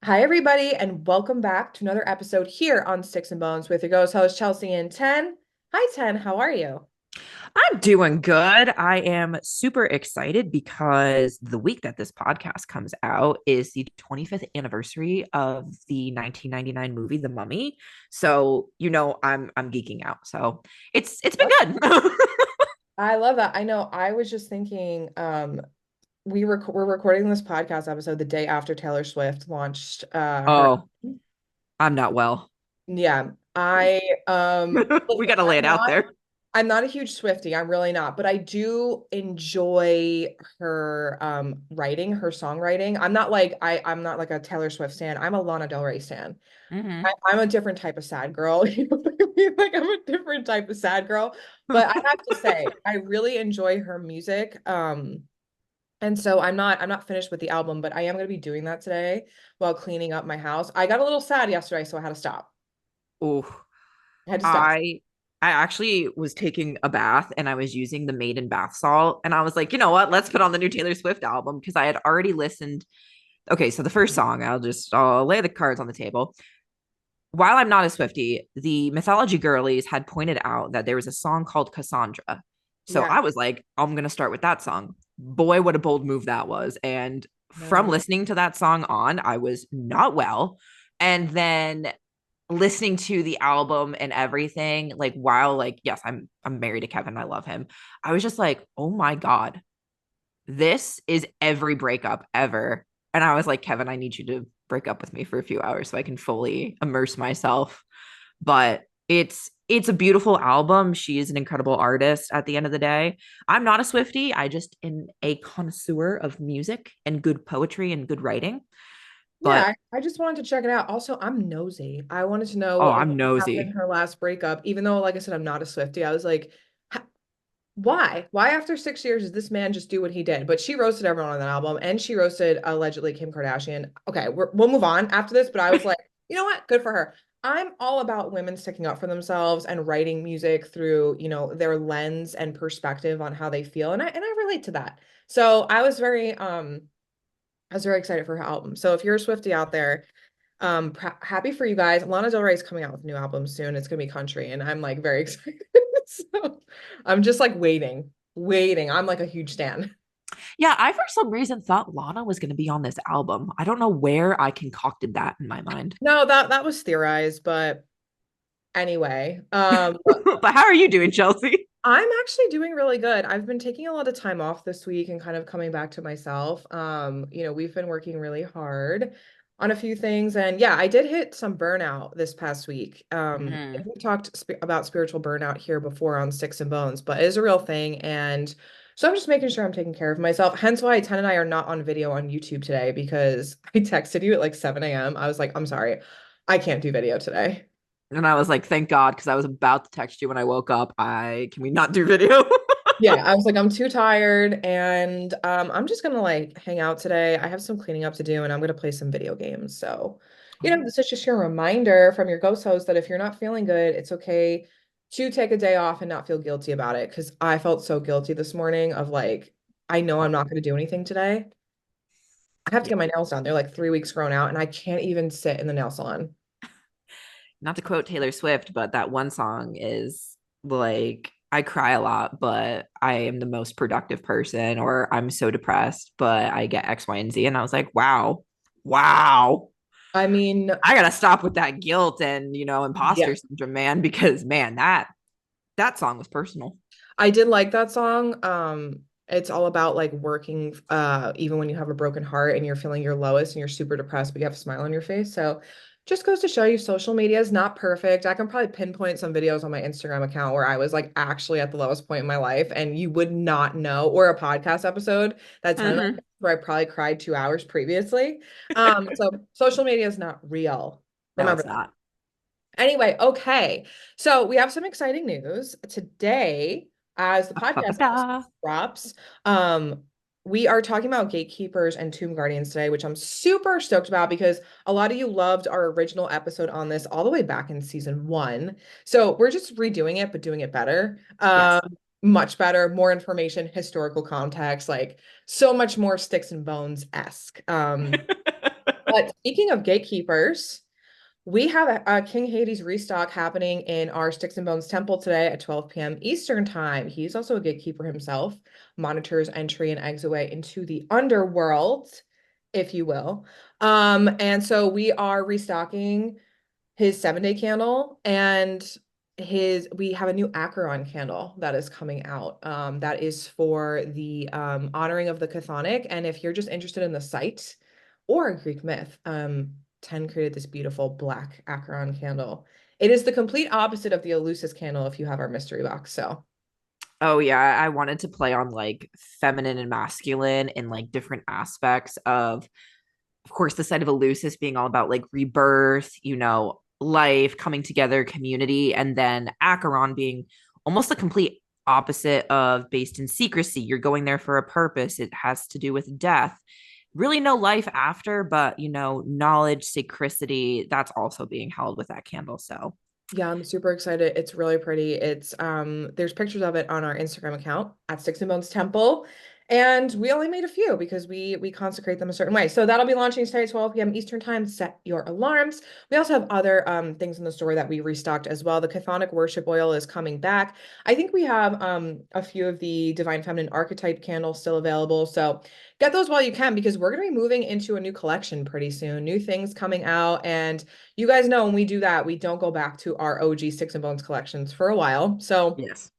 Hi, everybody, and welcome back to another episode here on Sticks and Bones with your ghost host, Chelsea and Ten. Hi, Ten. How are you? I'm doing good. I am super excited because the week that this podcast comes out is the 25th anniversary of the 1999 movie The Mummy. So, I'm geeking out. So, it's been good. I love that. I know. I was just thinking, we're recording this podcast episode the day after Taylor Swift launched her. Oh, I'm not well. Yeah, I We listen, got to lay it out there. I'm not a huge Swiftie. I'm really not, but I do enjoy her writing, her songwriting. I'm not like a Taylor Swift stan. I'm a Lana Del Rey stan. Hmm. I'm a different type of sad girl. You know what I mean? Like I'm a different type of sad girl. But I have to say, I really enjoy her music. And so I'm not finished with the album, but I am gonna be doing that today while cleaning up my house. I got a little sad yesterday, so I had to stop. Oh, I had to stop. I actually was taking a bath and I was using the Maiden bath salt and I was like, you know what? Let's put on the new Taylor Swift album because I had already listened. Okay, so the first song, I'll lay the cards on the table. While I'm not a Swiftie, the Mythology Girlies had pointed out that there was a song called Cassandra. So Yeah. I was like, I'm gonna start with that song. Boy, what a bold move that was. And from No. listening to that song on, I was not well. And then listening to the album and everything, like while like, yes, I'm married to Kevin, I love him. I was just like, oh my God, this is every breakup ever. And I was like, Kevin, I need you to break up with me for a few hours so I can fully immerse myself. But it's a beautiful album. She is an incredible artist at the end of the day. I'm not a Swiftie. I just am a connoisseur of music and good poetry and good writing. Yeah, But I just wanted to check it out. Also, I'm nosy. I wanted to know oh, what I'm happened in nosy. her last breakup, even though, like I said, I'm not a Swiftie. I was like, why? Why after 6 years does this man just do what he did? But she roasted everyone on that album, and she roasted allegedly Kim Kardashian. Okay, we'll move on after this, but I was like, you know what? Good for her. I'm all about women sticking up for themselves and writing music through, their lens and perspective on how they feel, and I relate to that. So I was very excited for her album. So if you're a Swiftie out there, happy for you guys. Lana Del Rey is coming out with a new album soon. It's gonna be country, and I'm like very excited. So I'm just like waiting. I'm like a huge stan. Yeah, I for some reason thought Lana was going to be on this album. I don't know where I concocted that in my mind. No, that was theorized, but anyway, But how are you doing, Chelsea? I'm actually doing really good. I've been taking a lot of time off this week and kind of coming back to myself. We've been working really hard on a few things, and yeah, I did hit some burnout this past week. Mm. We talked about spiritual burnout here before on Sticks and Bones, but it is a real thing, and so I'm just making sure I'm taking care of myself. Hence why Ten and I are not on video on YouTube today because I texted you at like 7 a.m. I was like, I'm sorry, I can't do video today. And I was like, thank God, because I was about to text you when I woke up. I can we not do video? Yeah, I was like, I'm too tired, and I'm just gonna like hang out today. I have some cleaning up to do, and I'm gonna play some video games. So, Oh. this is just your reminder from your ghost host that if you're not feeling good, it's okay to take a day off and not feel guilty about it. Because I felt so guilty this morning of like, I know I'm not gonna do anything today. I have to Yeah. get my nails done. They're like 3 weeks grown out, and I can't even sit in the nail salon. Not to quote Taylor Swift, but that one song is like, I cry a lot, but I am the most productive person, or I'm so depressed, but I get X, Y, and Z. And I was like, wow, wow. I mean, I gotta stop with that guilt and yeah. imposter syndrome, man, because man, that song was personal. I did like that song. It's all about like working even when you have a broken heart and you're feeling your lowest and you're super depressed, but you have a smile on your face. So just goes to show you social media is not perfect. I can probably pinpoint some videos on my Instagram account where I was like actually at the lowest point in my life and you would not know, or a podcast episode that's Mhm. where I probably cried 2 hours previously. So social media is not real. No, Remember it's that. not. Anyway, okay. So we have some exciting news today as the podcast Ba-ba-da. drops. Um, we are talking about Gatekeepers and Tomb Guardians today, which I'm super stoked about because a lot of you loved our original episode on this all the way back in season one. So we're just redoing it, but doing it better. Yes. Much better, more information, historical context, like so much more sticks and bones-esque. But speaking of gatekeepers, we have a King Hades restock happening in our Sticks and Bones temple today at 12 p.m. Eastern time. He's also a gatekeeper himself, monitors entry and exit way into the underworld, if you will. And so we are restocking his 7-day candle and his we have a new Acheron candle that is coming out. That is for the honoring of the chthonic. And if you're just interested in the site or Greek myth, Ten created this beautiful black Acheron candle. It is the complete opposite of the Eleusis candle if you have our mystery box. So Oh yeah, I wanted to play on like feminine and masculine and like different aspects of course, the side of Eleusis being all about like rebirth, life, coming together, community, and then Acheron being almost the complete opposite of based in secrecy. You're going there for a purpose. It has to do with death. Really no life after, but knowledge, sacredity, that's also being held with that candle. So yeah, I'm super excited. It's really pretty. It's there's pictures of it on our Instagram account at Sticks and Bones Temple. And we only made a few because we consecrate them a certain way. So that'll be launching today at 12 p.m. Eastern time. Set your alarms. We also have other things in the store that we restocked as well. The Chthonic worship oil is coming back. I think we have a few of the Divine Feminine archetype candles still available. So get those while you can because we're going to be moving into a new collection pretty soon. New things coming out, and you guys know when we do that, we don't go back to our OG Sticks and Bones collections for a while. So, yes,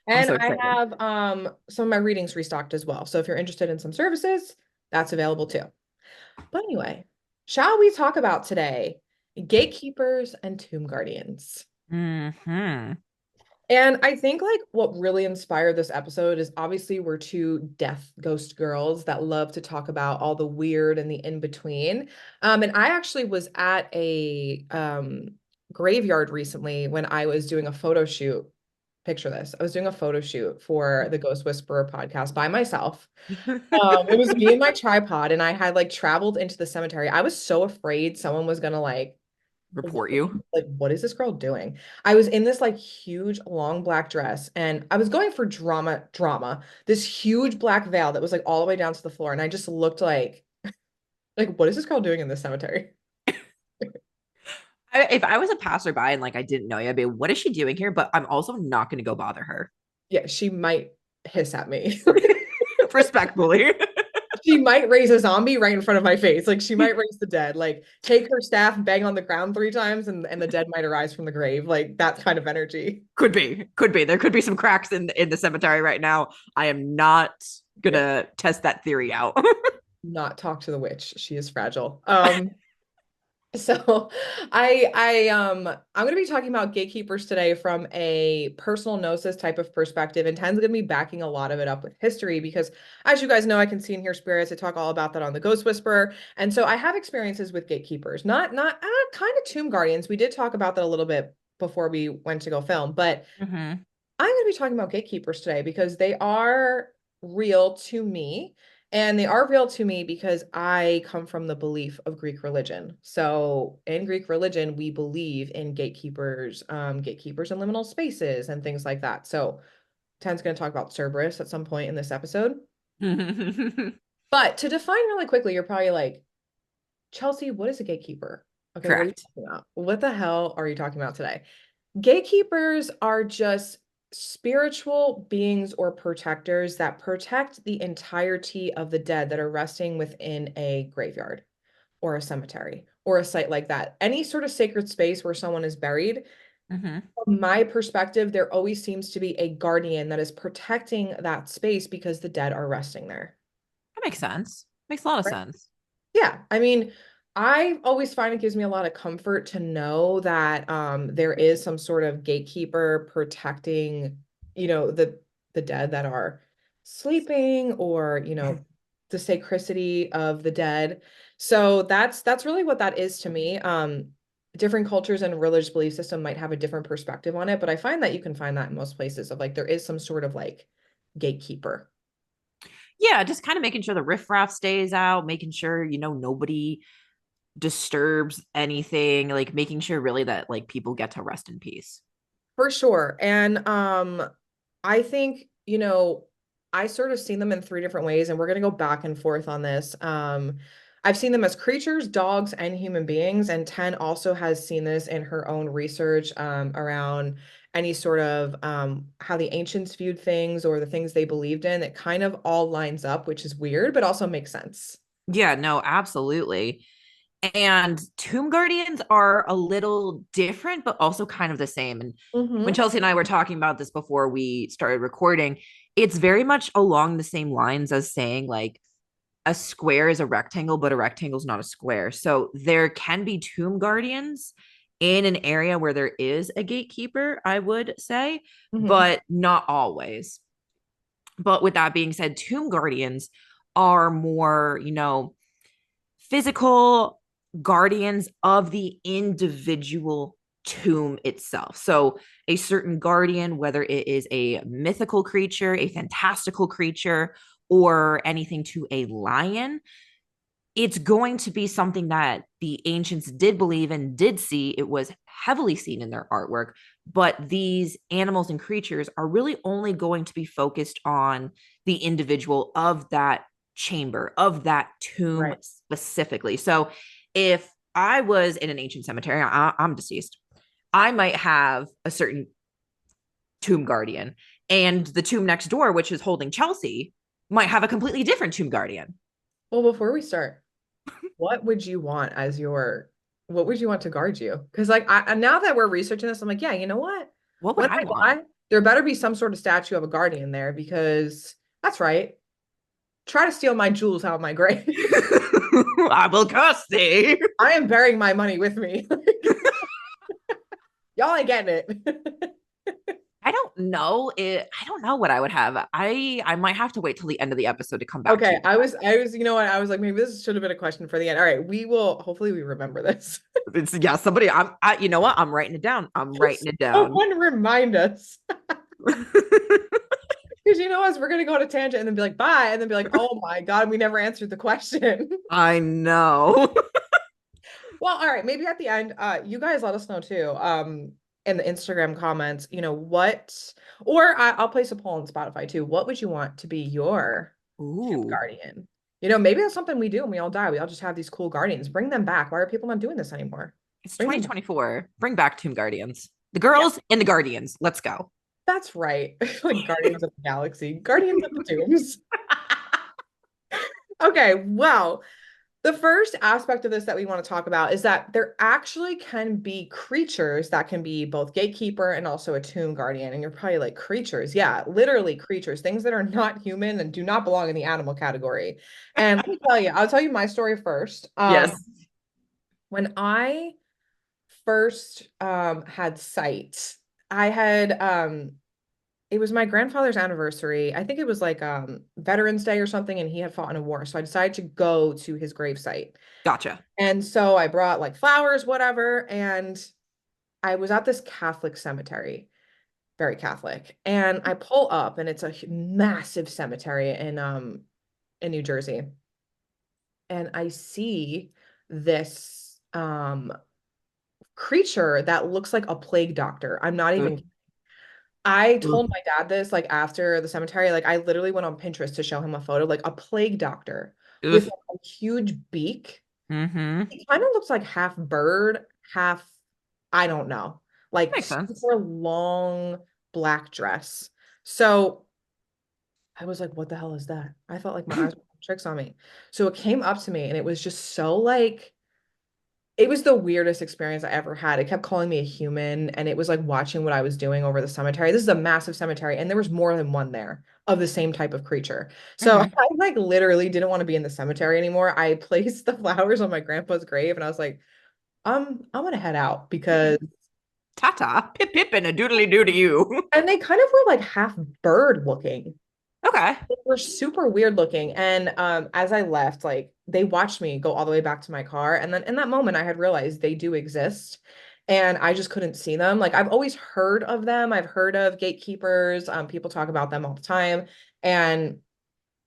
I'm and so I excited. have some of my readings restocked as well. So if you're interested in some services, that's available too. But anyway, shall we talk about today gatekeepers and tomb guardians? Hmm. And I think like what really inspired this episode is obviously we're two death ghost girls that love to talk about all the weird and the in between. And I actually was at a graveyard recently when I was doing a photo shoot. Picture this. I was doing a photo shoot for the Ghost Whisperer podcast by myself. It was me and my tripod, and I had like traveled into the cemetery. I was so afraid someone was gonna Report you. like, what is this girl doing? I was in this like huge long black dress and I was going for drama, this huge black veil that was like all the way down to the floor. And I just looked like, what is this girl doing in this cemetery? If I was a passerby and like I didn't know you, I'd be, what is she doing here? But I'm also not going to go bother her. Yeah, she might hiss at me. Respectfully. She might raise a zombie right in front of my face. Like she might raise the dead. Like take her staff, bang on the ground 3 times, and the dead might arise from the grave. Like that kind of energy. Could be. Could be. There could be some cracks in the cemetery right now. I am not Yeah. gonna test that theory out. Not talk to the witch. She is fragile. So I'm going to be talking about gatekeepers today from a personal gnosis type of perspective, and Ten's going to be backing a lot of it up with history because as you guys know, I can see and hear spirits. I talk all about that on the Ghost Whisperer. And so I have experiences with gatekeepers, not kind of tomb guardians. We did talk about that a little bit before we went to go film, but Mm-hmm. I'm going to be talking about gatekeepers today because they are real to me. And they are real to me because I come from the belief of Greek religion. So in Greek religion, we believe in gatekeepers and liminal spaces and things like that. So Ten's going to talk about Cerberus at some point in this episode. But to define really quickly, you're probably like, Chelsea, what is a gatekeeper? Okay, what are you Correct. talking about? What the hell are you talking about today? Gatekeepers are just spiritual beings or protectors that protect the entirety of the dead that are resting within a graveyard or a cemetery or a site like that. Any sort of sacred space where someone is buried, Mm-hmm. from my perspective, there always seems to be a guardian that is protecting that space because the dead are resting there. That makes sense. Makes a lot of Right? sense. Yeah, I mean, I always find it gives me a lot of comfort to know that there is some sort of gatekeeper protecting, the dead that are sleeping or, the sacredity of the dead. So that's really what that is to me. Different cultures and religious belief system might have a different perspective on it, but I find that you can find that in most places of like there is some sort of like gatekeeper. Yeah, just kind of making sure the riffraff stays out, making sure, nobody disturbs anything, like making sure really that like people get to rest in peace. For sure. And I think, I sort of seen them in 3 different ways, and we're gonna go back and forth on this. I've seen them as creatures, dogs, and human beings. And 10 also has seen this in her own research around any sort of how the ancients viewed things or the things they believed in. It kind of all lines up, which is weird, but also makes sense. Yeah, no, absolutely. And tomb guardians are a little different, but also kind of the same. And when Hmm. Chelsea and I were talking about this before we started recording, it's very much along the same lines as saying like a square is a rectangle, but a rectangle is not a square. So there can be tomb guardians in an area where there is a gatekeeper, I would say, Hmm. but not always. But with that being said, tomb guardians are more, physical guardians of the individual tomb itself. So, a certain guardian, whether it is a mythical creature, a fantastical creature, or anything to a lion, it's going to be something that the ancients did believe and did see. It was heavily seen in their artwork, but these animals and creatures are really only going to be focused on the individual of that chamber, of that tomb Right. specifically. So if I was in an ancient cemetery, I'm deceased, I might have a certain tomb guardian, and the tomb next door, which is holding Chelsea, might have a completely different tomb guardian. Well, before we start, what would you want as your, what would you want to guard you? Because like now that we're researching this, I'm like, yeah, you know what? What would When I I want? die, there better be some sort of statue of a guardian there because that's right. Try to steal my jewels out of my grave. I will curse thee. I am burying my money with me. Y'all ain't getting it. I don't know what I would have. I might have to wait till the end of the episode to come back to Okay, you with that. you know what? I was like, maybe this should have been a question for the end. All right, we will, hopefully we remember this. It's yeah, you know what? I'm writing it down. I'm writing it down. Someone remind us. Because you know us, we're gonna go on a tangent and then be like, bye, and then be like, oh my God, we never answered the question. I know. Well, all right, maybe at the end, you guys let us know too, in the Instagram comments, or I'll place a poll on Spotify too. What would you want to be your tomb Ooh, guardian? Maybe that's something we do when we all die. We all just have these cool guardians. Bring them back. Why are people not doing this anymore? it's Bring them back. 2024. Bring back Tomb Guardians. The Yeah, girls and the Guardians. Let's go. that's right. Like Guardians of the Galaxy, Guardians of the Tombs. Okay, well, the first aspect of this that we want to talk about is that there actually can be creatures that can be both gatekeeper and also a tomb guardian. And you're probably like, creatures. Yeah, literally creatures, things that are not human and do not belong in the animal category. And let me tell you, I'll tell you my story first. Yes. When I first had sight, I had it was my grandfather's anniversary. I think it was like Veterans Day or something, and he had fought in a war. So I decided to go to his gravesite. Gotcha. And so I brought like flowers, whatever, and I was at this Catholic cemetery, very Catholic. And I pull up and it's a massive cemetery in New Jersey. And I see this creature that looks like a plague doctor. I'm not Ooh, even I ooh, told my dad this like after the cemetery, like I literally went on Pinterest to show him a photo, like a plague doctor ooh. with like, a huge beak. Mm-hmm. He kind of looks like half bird, half, I don't know, like Makes sense. super long black dress. So I was like, what the hell is that? I thought like my eyes were playing tricks on me. So it came up to me and it was just so like it was the weirdest experience I ever had. It kept calling me a human, and it was like watching what I was doing over the cemetery. This is a massive cemetery, and there was more than one there of the same type of creature. So I Mm-hmm. like literally didn't want to be in the cemetery anymore. I placed the flowers on my grandpa's grave, and I was like, I'm gonna head out because Ta-ta. Pip pip and a doodly doo to you. and they kind of were like half bird looking. Okay. They were super weird looking. And as I left, like they watched me go all the way back to my car. And then in that moment, I had realized they do exist. And I just couldn't see them. Like I've always heard of them. I've heard of gatekeepers. People talk about them all the time. And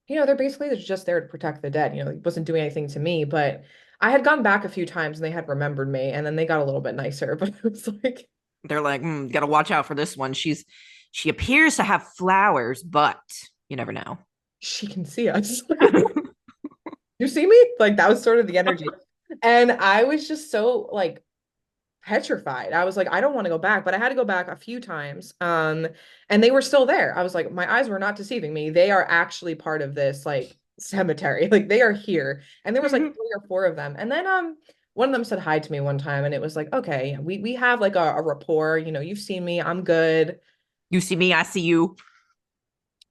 they're just there to protect the dead. It wasn't doing anything to me, but I had gone back a few times and they had remembered me. And then they got a little bit nicer. But it was like, They're like, gotta watch out for this one. She appears to have flowers, but you never know. she can see us. You see me? Like that was sort of the energy. And I was just so like petrified. I was like, I don't want to go back, but I had to go back a few times. And they were still there. I was like, my eyes were not deceiving me. They are actually part of this like cemetery. Like they are here. And there was like three or four of them. And then one of them said hi to me one time and it was like, okay, we have like a rapport, you know, you've seen me, I'm good. You see me, I see you.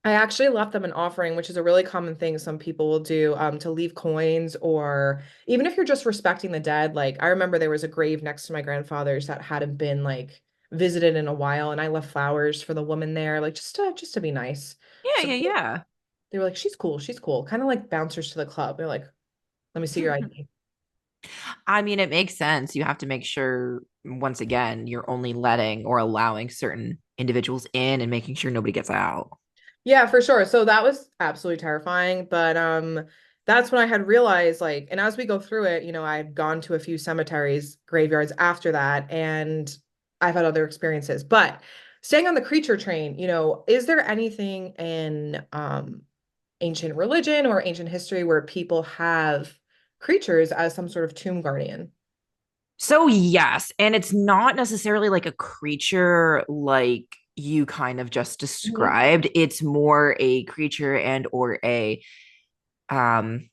I actually left them an offering, which is a really common thing some people will do, to leave coins, or even if you're just respecting the dead. Like I remember there was a grave next to my grandfather's that hadn't been like visited in a while, and I left flowers for the woman there, like just to be nice. Yeah, So yeah, they were like, she's cool, she's cool. Kind of like bouncers to the club. They're like, let me see your yeah. ID. I mean, it makes sense. You have to make sure, once again, you're only letting or allowing certain individuals in and making sure nobody gets out. Yeah, for sure. So that was absolutely terrifying, but that's when I had realized like, and as we go through it, you know, I had gone to a few cemeteries, graveyards after that, and I've had other experiences. But staying on the creature train, you know, is there anything in ancient religion or ancient history where people have creatures as some sort of tomb guardian? So, yes, and it's not necessarily like a creature like you kind of just Mhm. described. It's more a creature and or a um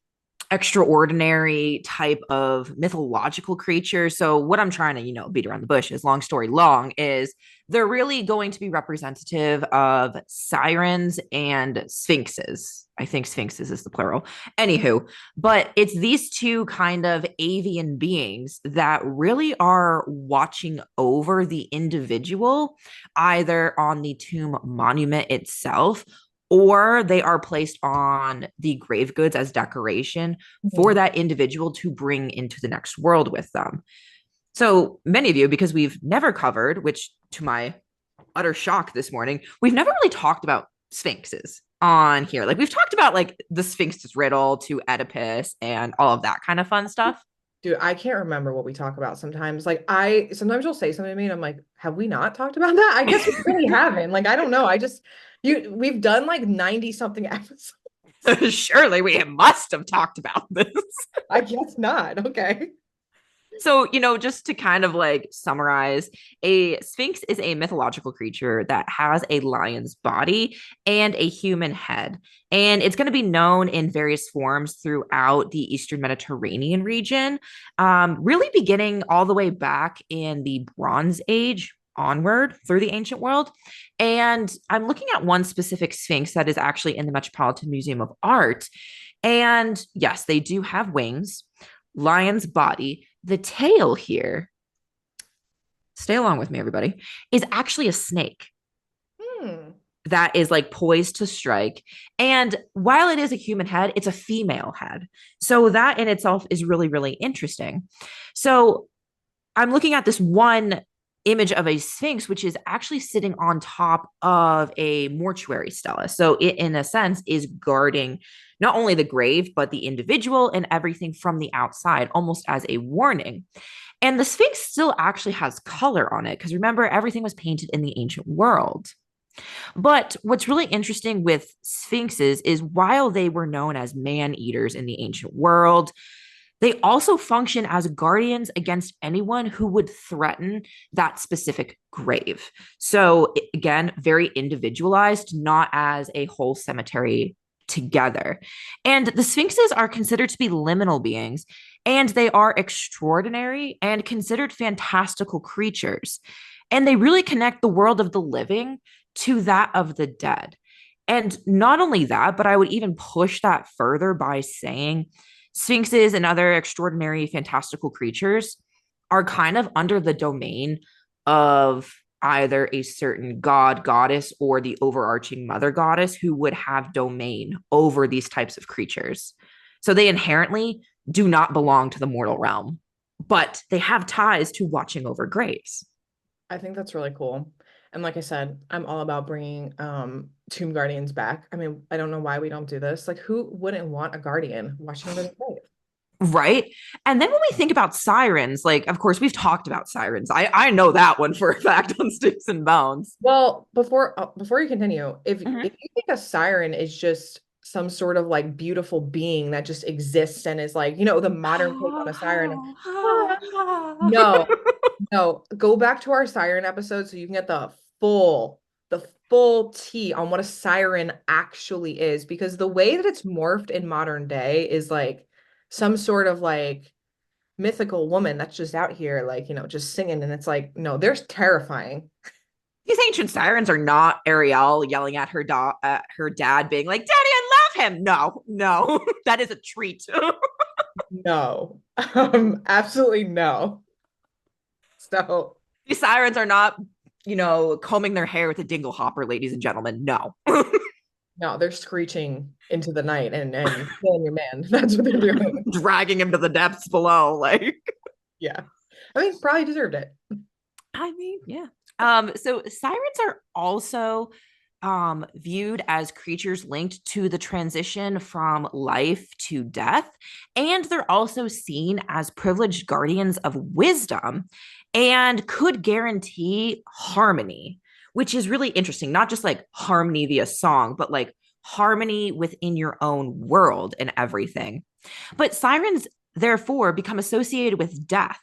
extraordinary type of mythological creature. So what I'm trying to, beat around the bush is long story long is they're really going to be representative of sirens and sphinxes. I think sphinxes is the plural. Anywho, but it's these two kind of avian beings that really are watching over the individual, either on the tomb monument itself or they are placed on the grave goods as decoration for Mhm. that individual to bring into the next world with them. So many of you, because we've never covered, which to my utter shock this morning, we've never really talked about sphinxes on here. Like we've talked about like the Sphinx's riddle to Oedipus and all of that kind of fun stuff. Dude, I can't remember what we talk about sometimes. Like I sometimes you'll say something to me and I'm like, have we not talked about that? I guess we really haven't. Like I don't know. I just we've done like 90 something episodes. Surely we must have talked about this. I guess not. Okay. So, just to kind of like summarize, a sphinx is a mythological creature that has a lion's body and a human head. And it's going to be known in various forms throughout the Eastern Mediterranean region, really beginning all the way back in the Bronze Age onward through the ancient world. And I'm looking at one specific sphinx that is actually in the Metropolitan Museum of Art. And yes, they do have wings, lion's body. The tail here, stay along with me, everybody, is actually a snake Hmm. that is like poised to strike. And while it is a human head, it's a female head. So that in itself is really, really interesting. So I'm looking at this one image of a sphinx, which is actually sitting on top of a mortuary stela. So it, in a sense, is guarding not only the grave, but the individual and everything from the outside, almost as a warning. And the Sphinx still actually has color on it because remember, everything was painted in the ancient world. But what's really interesting with sphinxes is while they were known as man eaters in the ancient world, they also function as guardians against anyone who would threaten that specific grave. So, again, very individualized, not as a whole cemetery together. And the sphinxes are considered to be liminal beings, and they are extraordinary and considered fantastical creatures. And they really connect the world of the living to that of the dead. And not only that, but I would even push that further by saying sphinxes and other extraordinary fantastical creatures are kind of under the domain of either a certain god, goddess, or the overarching mother goddess who would have domain over these types of creatures. So they inherently do not belong to the mortal realm, but they have ties to watching over graves. I think that's really cool. And like I said, I'm all about bringing tomb guardians back. I mean, I don't know why we don't do this. Like who wouldn't want a guardian watching over the grave? Right. And then when we think about sirens, like, of course, we've talked about sirens. I know that one for a fact on Sticks and Bones. Well, before you continue, if Mhm. you think a siren is just some sort of like beautiful being that just exists and is like, the modern take on a siren. Ah, no, no, go back to our siren episode so you can get the full tea on what a siren actually is, because the way that it's morphed in modern day is like some sort of like mythical woman that's just out here like, just singing, and it's like, no, they're terrifying. These ancient sirens are not Ariel yelling at her dad, being like, "Daddy, I love him." No, no, that is a treat. No. Absolutely no. So These sirens are not, combing their hair with a dingle hopper, ladies and gentlemen. No. no, they're screeching into the night and killing your man. That's what they're doing. Dragging him to the depths below. Like, Yeah. I mean, probably deserved it. I mean, yeah. So sirens are also viewed as creatures linked to the transition from life to death. And they're also seen as privileged guardians of wisdom and could guarantee harmony, which is really interesting. Not just like harmony via song, but like harmony within your own world and everything. But sirens, therefore, become associated with death.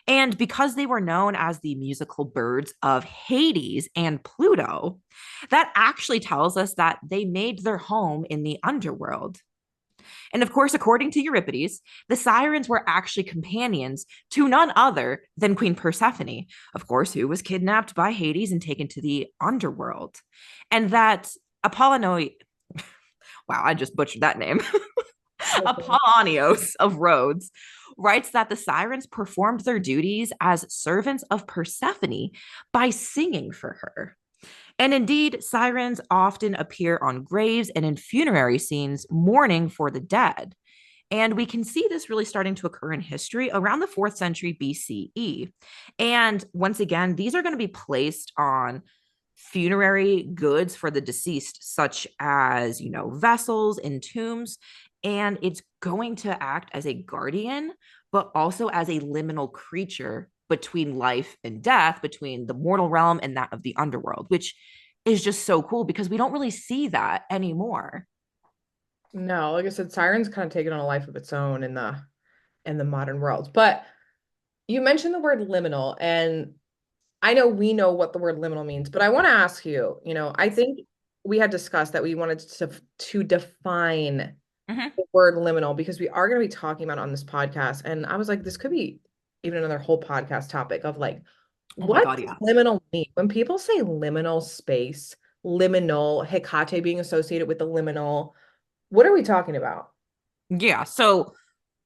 And because they were known as the musical birds of Hades and Pluto, that actually tells us that they made their home in the underworld. And of course, according to Euripides, the sirens were actually companions to none other than Queen Persephone, of course, who was kidnapped by Hades and taken to the underworld. And that Apollonio, wow, I just butchered that name. Okay. Apollonios of Rhodes writes that the sirens performed their duties as servants of Persephone by singing for her. And indeed, sirens often appear on graves and in funerary scenes mourning for the dead. And we can see this really starting to occur in history around the 4th century BCE. And once again, these are going to be placed on funerary goods for the deceased, such as, vessels and tombs. And it's going to act as a guardian, but also as a liminal creature between life and death, between the mortal realm and that of the underworld, which is just so cool because we don't really see that anymore. No, like I said, Siren's kind of taken on a life of its own in the modern world. But you mentioned the word liminal, and I know we know what the word liminal means, but I want to ask you, I think we had discussed that we wanted to define Mm-hmm. the word liminal because we are going to be talking about it on this podcast. And I was like, this could be even another whole podcast topic of like, Oh my what God, does yes. liminal mean? When people say liminal space, liminal, Hecate being associated with the liminal, what are we talking about? Yeah. So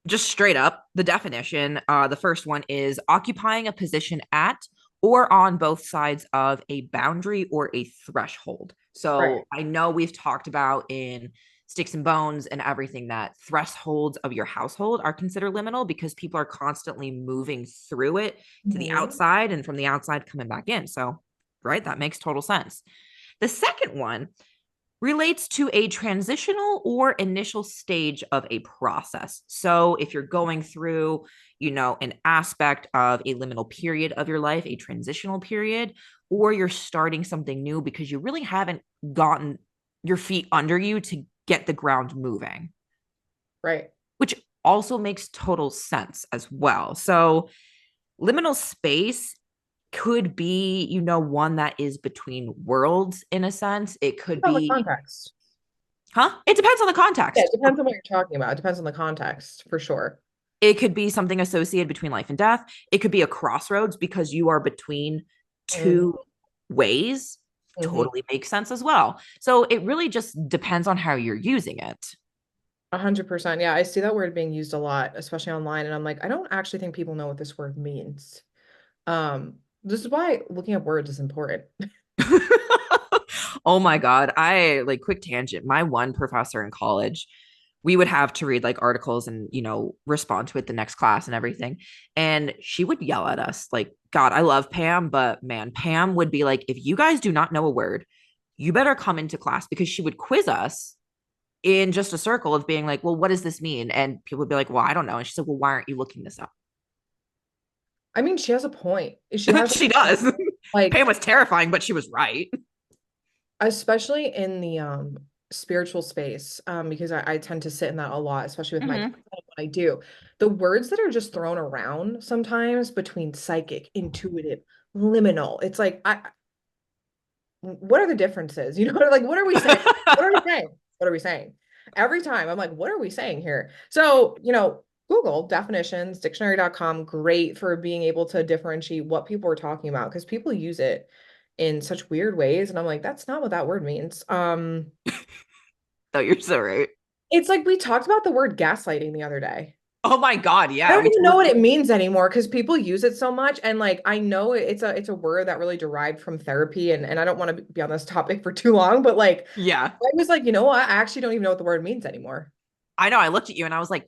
just straight up, the definition, the first one is occupying a position at or on both sides of a boundary or a threshold. Right. So I know we've talked about in Sticks and Bones and everything that thresholds of your household are considered liminal because people are constantly moving through it to the Mhm. outside and from the outside coming back in. So, right, that makes total sense. The second one relates to a transitional or initial stage of a process. So if you're going through, an aspect of a liminal period of your life, a transitional period, or you're starting something new because you really haven't gotten your feet under you to get the ground moving, Right. which also makes total sense as well. So liminal space could be, one that is between worlds in a sense. It could On the be, context. huh? It depends on the Yeah, it context. depends on what you're talking about. It depends on the context for sure. It could be something associated between life and death. It could be a crossroads because you are between Mhm. two ways. Mhm. Totally makes sense as well. So it really just depends on how you're using it. 100%. Yeah, I see that word being used a lot, especially online, and I'm like, I don't actually think people know what this word means. This is why looking up words is important. Oh my God. I like quick tangent. My one professor in college, we would have to read like articles and, respond to it the next class and everything. And she would yell at us like, God, I love Pam, but man, Pam would be like, if you guys do not know a word, you better come into class because she would quiz us in just a circle of being like, well, what does this mean? And people would be like, well, I don't know. And she said, well, why aren't you looking this up? I mean, she has a point. She has She does. like, Pam was terrifying, but she was right. especially in spiritual space, because I tend to sit in that a lot, especially with my Hmm. content when I do. The words that are just thrown around sometimes between psychic, intuitive, liminal. It's like what are the differences? You know, like what are we saying? What are we saying? What are we saying? Every time I'm like, what are we saying here? So, Google definitions, dictionary.com, great for being able to differentiate what people are talking about because people use it in such weird ways. And I'm like, that's not what that word means. Oh, you're so right. It's like we talked about the word gaslighting the other day. Oh my God. I Yeah. don't We even know totally, what it means anymore because people use it so much. And like I know it's a word that really derived from therapy and I don't want to be on this topic for too long, but like yeah. I was like, you know what? I actually don't even know what the word means anymore. I know. I looked at you and I was like,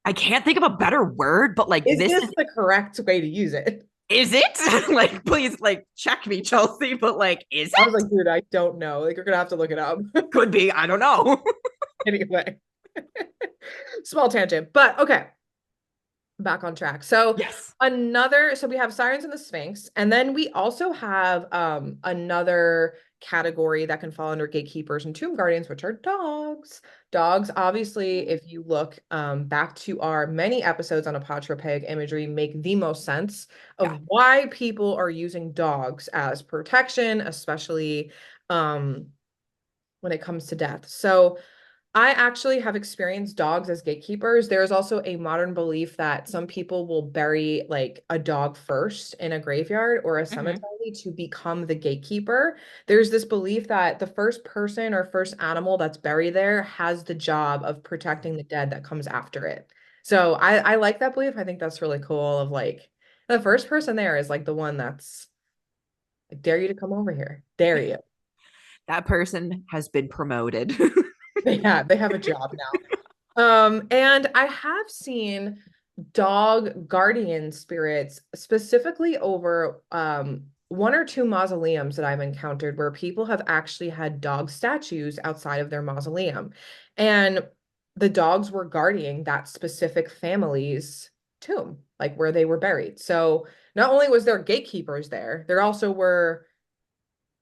I can't think of a better word, but like, Is this this the correct way to use it? is it? Like, please, like, check me, Chelsea, but like, is I was it? like, dude, I don't know. Like, you're gonna have to look it up. Could be. I don't know. Anyway, small tangent, but okay, back on track. Yes. So we have Sirens and the Sphinx, and then we also have another category that can fall under gatekeepers and tomb guardians, which are dogs. Dogs, obviously, if you look back to our many episodes on apotropaic imagery, make the most sense Yeah. of why people are using dogs as protection, especially um, when it comes to death. So I actually have experienced dogs as gatekeepers. There is also a modern belief that some people will bury like a dog first in a graveyard or a Hmm. cemetery to become the gatekeeper. There's this belief that the first person or first animal that's buried there has the job of protecting the dead that comes after it. So I like that belief. I think that's really cool of like the first person there is like the one that's like, dare you to come over here. Dare you. That person has been promoted. They have a job now. And I have seen dog guardian spirits specifically over one or two mausoleums that I've encountered where people have actually had dog statues outside of their mausoleum. And the dogs were guarding that specific family's tomb, like where they were buried. So not only was there gatekeepers there also were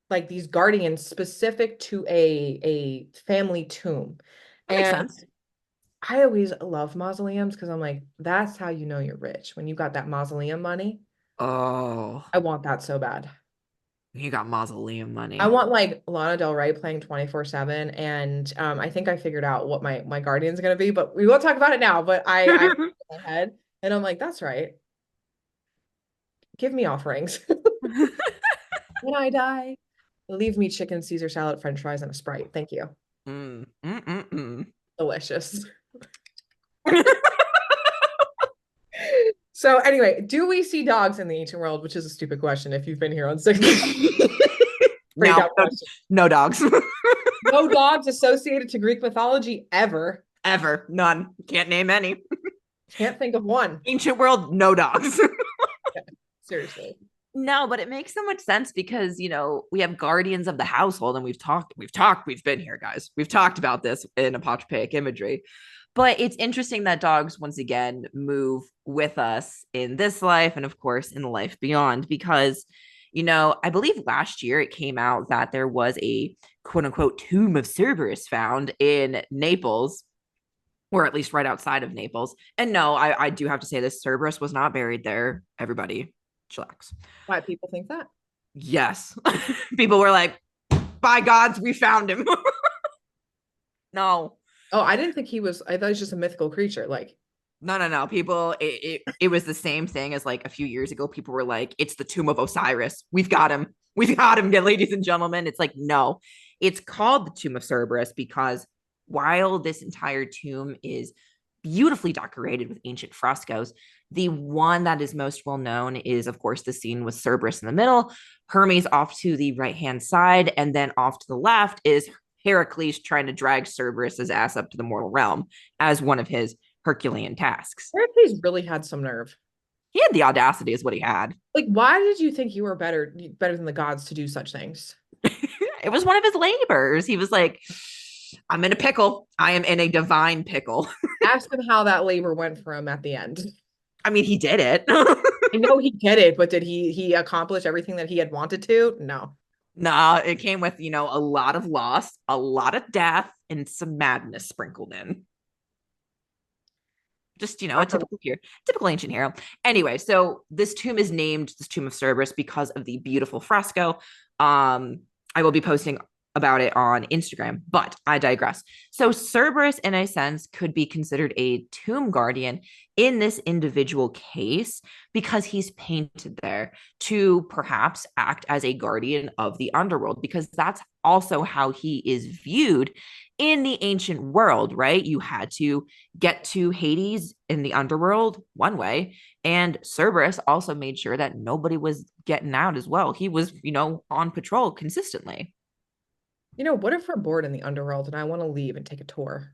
like these guardians specific to a family tomb. That makes And sense. I always love mausoleums because I'm like, that's how you know you're rich when you got that mausoleum money. Oh, I want that so bad. you got mausoleum I money. want like Lana Del Rey playing 24/7. And I think I figured out what my guardian's gonna be, but we won't talk about it now. But I in my head and I'm like, that's right. Give me offerings. When I die, leave me chicken, Caesar salad, French fries, and a Sprite. Thank you. Mm, mm, mm, mm. Delicious. So anyway, do we see dogs in the ancient world? Which is a stupid question if you've been here on six. Pretty No, dumb no, question. no dogs. No dogs associated to Greek mythology ever. Ever. None. Can't name any. Can't think of one. Ancient world, no dogs. Seriously. No, but it makes so much sense because, we have guardians of the household and we've been here, guys. We've talked about this in apotropaic imagery. But it's interesting that dogs, once again, move with us in this life and, of course, in the life beyond. Because, I believe last year it came out that there was a quote unquote tomb of Cerberus found in Naples, or at least right outside of Naples. And no, I do have to say this, Cerberus was not buried there. Everybody, chillax. Why people think that? Yes. People were like, by gods, we found him. No. Oh, I didn't think he was, I thought he was just a mythical creature. Like, No, no, no. People, it was the same thing as like a few years ago. People were like, it's the tomb of Osiris. We've got him. We've got him, ladies and gentlemen. It's like, no, it's called the tomb of Cerberus because while this entire tomb is beautifully decorated with ancient frescoes, the one that is most well known is, of course, the scene with Cerberus in the middle, Hermes off to the right hand side, and then off to the left is Heracles trying to drag Cerberus's ass up to the mortal realm as one of his Herculean tasks. Heracles really had some nerve. He had the audacity, is what he had. Like, why did you think you were better than the gods to do such things? It was one of his labors. He was like, I'm in a pickle. I am in a divine pickle. Ask him how that labor went for him at the end. I mean, he did it. I know he did it, but did he accomplish everything that he had wanted to? No. Nah, it came with, a lot of loss, a lot of death, and some madness sprinkled in. Just, a typical ancient hero. Anyway, so this tomb is named this Tomb of Cerberus because of the beautiful fresco. I will be posting about it on Instagram, but I digress. So Cerberus, in a sense, could be considered a tomb guardian in this individual case because he's painted there to perhaps act as a guardian of the underworld, because that's also how he is viewed in the ancient world, right? You had to get to Hades in the underworld one way, and Cerberus also made sure that nobody was getting out as well. He was, on patrol consistently. What if we're bored in the underworld and I want to leave and take a tour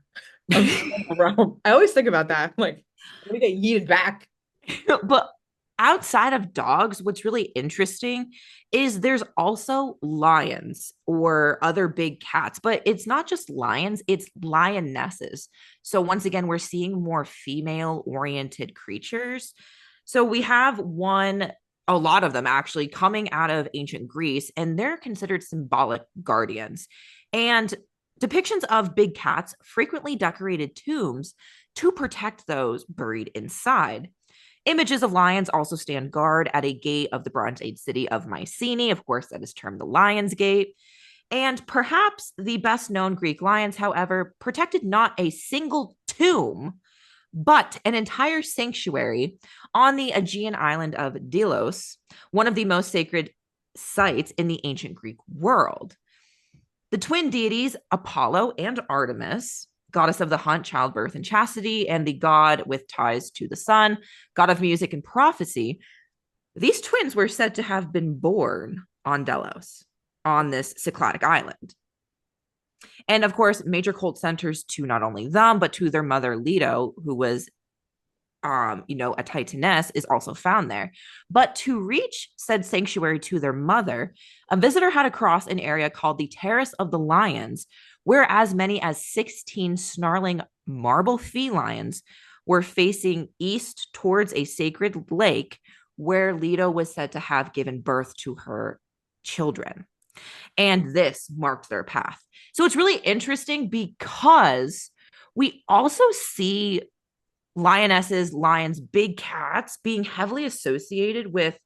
of the realm? I always think about that. I'm like, we get yeeted back. But outside of dogs, what's really interesting is there's also lions or other big cats, but it's not just lions, it's lionesses. So once again, we're seeing more female oriented creatures. So we have a lot of them actually coming out of ancient Greece, and they're considered symbolic guardians. And depictions of big cats frequently decorated tombs to protect those buried inside. Images of lions also stand guard at a gate of the Bronze Age city of Mycenae. Of course, that is termed the Lion's Gate. And perhaps the best known Greek lions, however, protected not a single tomb, but an entire sanctuary on the Aegean island of Delos, one of the most sacred sites in the ancient Greek world. The twin deities, Apollo and Artemis, goddess of the hunt, childbirth, and chastity, and the god with ties to the sun, god of music and prophecy, these twins were said to have been born on Delos, on this Cycladic island. And of course, major cult centers to not only them, but to their mother Leto, who was a titaness, is also found there. But to reach said sanctuary to their mother, a visitor had to cross an area called the Terrace of the Lions, where as many as 16 snarling marble felines were facing east towards a sacred lake where Leto was said to have given birth to her children. And this marked their path. So it's really interesting because we also see lionesses, lions, big cats being heavily associated with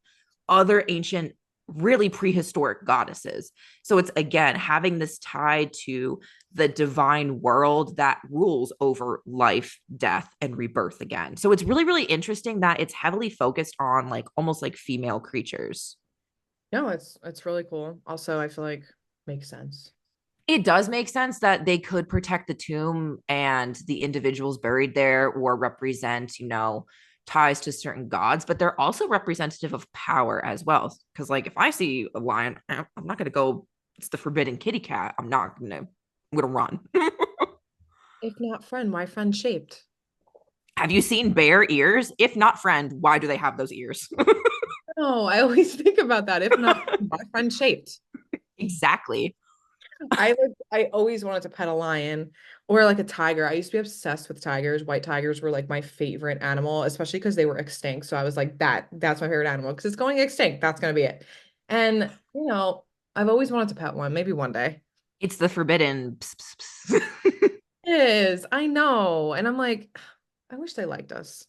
other ancient, really prehistoric goddesses. So it's again having this tie to the divine world that rules over life, death, and rebirth again. So it's really, really interesting that it's heavily focused on like almost like female creatures. No, it's really cool. Also, I feel like makes sense. It does make sense that they could protect the tomb and the individuals buried there or represent, ties to certain gods, but they're also representative of power as well. Because, like, if I see a lion, I'm not going to go, it's the forbidden kitty cat. I'm going to run. If not friend, why friend shaped? Have you seen bear ears? If not friend, why do they have those ears? No, I always think about that. If not, why friend shaped? Exactly. I always wanted to pet a lion or like a tiger. I used to be obsessed with tigers. White tigers were like my favorite animal, especially because they were extinct. So I was like, that's my favorite animal because it's going extinct. That's gonna be it. And I've always wanted to pet one, maybe one day. It's the forbidden. Pss, pss, pss. It is, I know. And I'm like, I wish they liked us.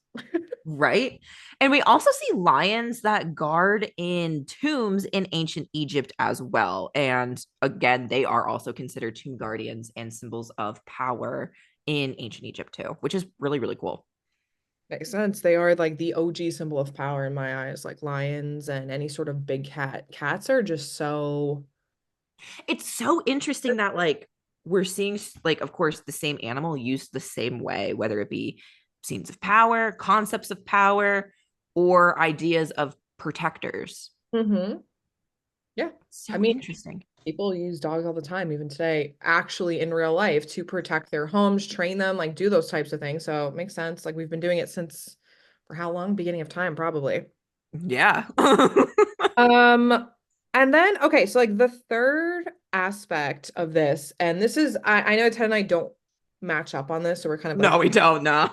Right? And we also see lions that guard in tombs in ancient Egypt as well. And again, they are also considered tomb guardians and symbols of power in ancient Egypt too, which is really, really cool. Makes sense. They are like the OG symbol of power in my eyes, like lions and any sort of big cat. Cats are just so. It's so interesting that like we're seeing like of course the same animal used the same way, whether it be scenes of power, concepts of power, or ideas of protectors. Hmm. Yeah. I So mean, interesting. people use dogs all the time, even today, actually in real life to protect their homes, train them, like do those types of things. So it makes sense. Like we've been doing it since for how long? Beginning of time, probably. Yeah. Um, and then okay, so like the third aspect of this, and this is I know Ted and I don't match up on this, so we're kind of like No, we don't know.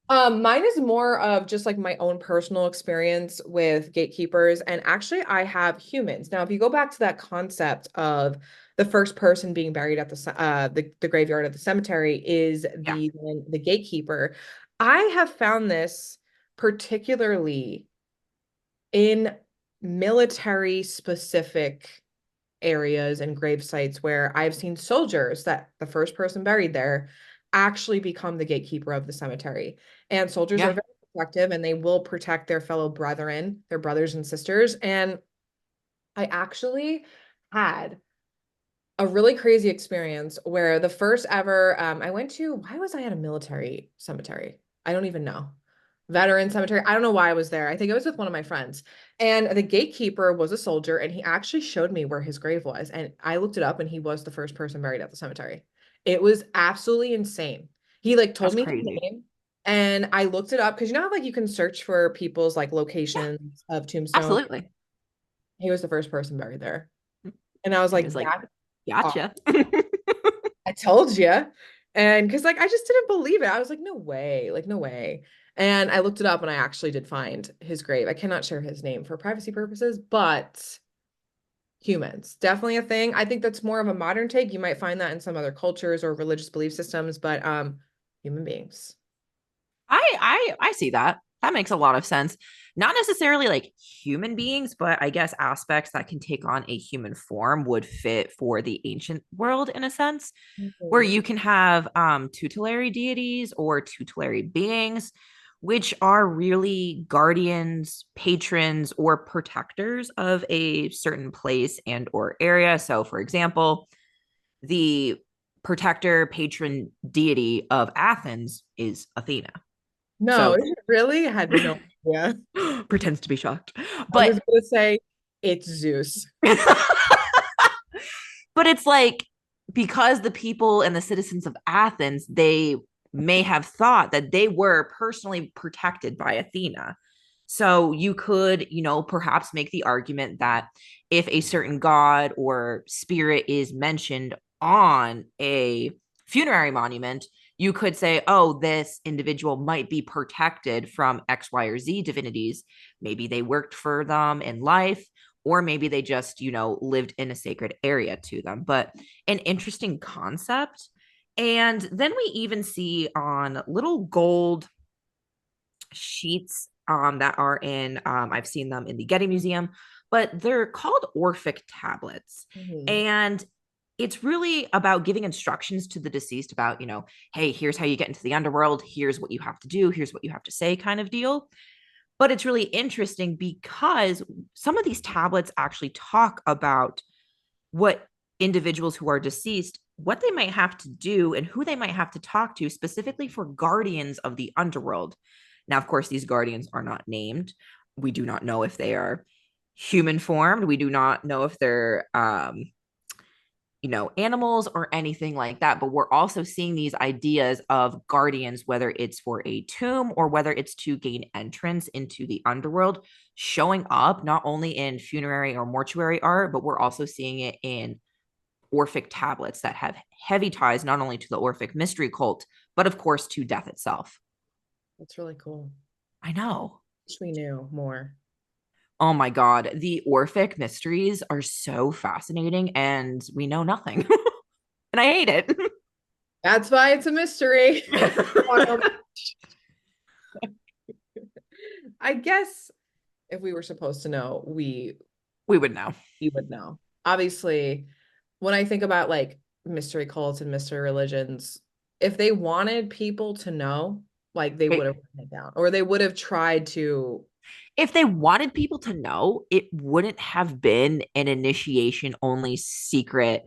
Mine is more of just like my own personal experience with gatekeepers. And actually, I have humans. Now, if you go back to that concept of the first person being buried at the graveyard of the cemetery is Yeah. the gatekeeper. I have found this particularly in military specific areas and grave sites where I've seen soldiers that the first person buried there actually become the gatekeeper of the cemetery. And soldiers are Yeah. very protective and they will protect their fellow brethren, their brothers and sisters. And I actually had a really crazy experience where the first ever I went to, why was I at a military cemetery? I don't even know. Veteran cemetery. I don't know why I was there. I think it was with one of my friends. And the gatekeeper was a soldier and he actually showed me where his grave was. And I looked it up and he was the first person buried at the cemetery. It was absolutely insane. He like told That's me his crazy. name and I looked it up because you know how like you can search for people's like Yeah, locations of tombstone. absolutely. He was the first person buried there. And I was He like, was like, that's awesome. gotcha. I told you. And because like I just didn't believe it. I was like, no way, like no way. And I looked it up and I actually did find his grave. I cannot share his name for privacy purposes, but humans, definitely a thing. I think that's more of a modern take. You might find that in some other cultures or religious belief systems, but human beings. I see that. That makes a lot of sense. Not necessarily like human beings, but I guess aspects that can take on a human form would fit for the ancient world in a sense, where Mhm. you can have tutelary deities or tutelary beings, which are really guardians, patrons, or protectors of a certain place and or area. So, for example, the protector patron deity of Athens is Athena. No, So is it really? I had no idea. pretends to be shocked. I But was gonna say it's Zeus. but it's like because the people and the citizens of Athens, they may have thought that they were personally protected by Athena. So you could, perhaps make the argument that if a certain god or spirit is mentioned on a funerary monument, you could say, oh, this individual might be protected from X, Y, or Z divinities. Maybe they worked for them in life, or maybe they just, lived in a sacred area to them. But an interesting concept. And then we even see on little gold sheets that are in, I've seen them in the Getty Museum, but they're called Orphic tablets. Mhm. And it's really about giving instructions to the deceased about, hey, here's how you get into the underworld. Here's what you have to do. Here's what you have to say, kind of deal. But it's really interesting because some of these tablets actually talk about what individuals who are deceased, what they might have to do and who they might have to talk to specifically for guardians of the underworld. Now, of course, these guardians are not named. We do not know if they are human formed. We do not know if they're animals or anything like that. But we're also seeing these ideas of guardians, whether it's for a tomb or whether it's to gain entrance into the underworld, showing up not only in funerary or mortuary art, but we're also seeing it in Orphic tablets that have heavy ties not only to the Orphic mystery cult, but of course to death itself. That's really cool. I know. Wish we knew more. Oh my God. The Orphic mysteries are so fascinating and we know nothing. And I hate it. That's why it's a mystery. Um, I guess if we were supposed to know, We would know. we would know. Obviously, when I think about like mystery cults and mystery religions, if they wanted people to know, like they would have written it down, or they would have tried to. If they wanted people to know, it wouldn't have been an initiation only secret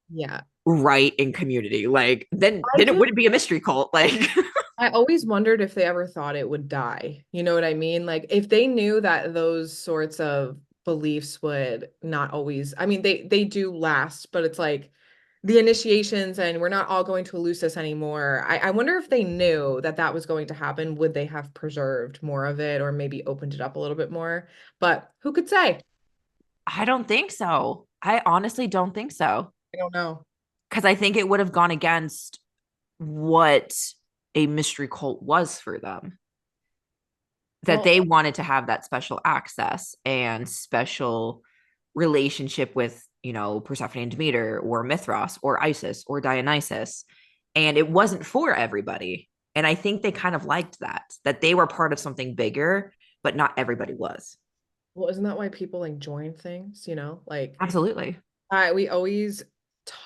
Yeah, right in community. Like then I then it just wouldn't be a mystery cult. Like I always wondered if they ever thought it would die. You know what I mean? Like if they knew that those sorts of beliefs would not always, I mean, they do last, but it's like the initiations and we're not all going to Eleusis anymore. I wonder if they knew that that was going to happen, would they have preserved more of it or maybe opened it up a little bit more? But who could say? I don't think so. I honestly don't think so. I don't know. Because I think it would have gone against what a mystery cult was for them, that Well, they wanted to have that special access and special relationship with, Persephone and Demeter or Mithras or Isis or Dionysus. And it wasn't for everybody. And I think they kind of liked that they were part of something bigger, but not everybody was. well, isn't that why people like join things, Like Absolutely. we always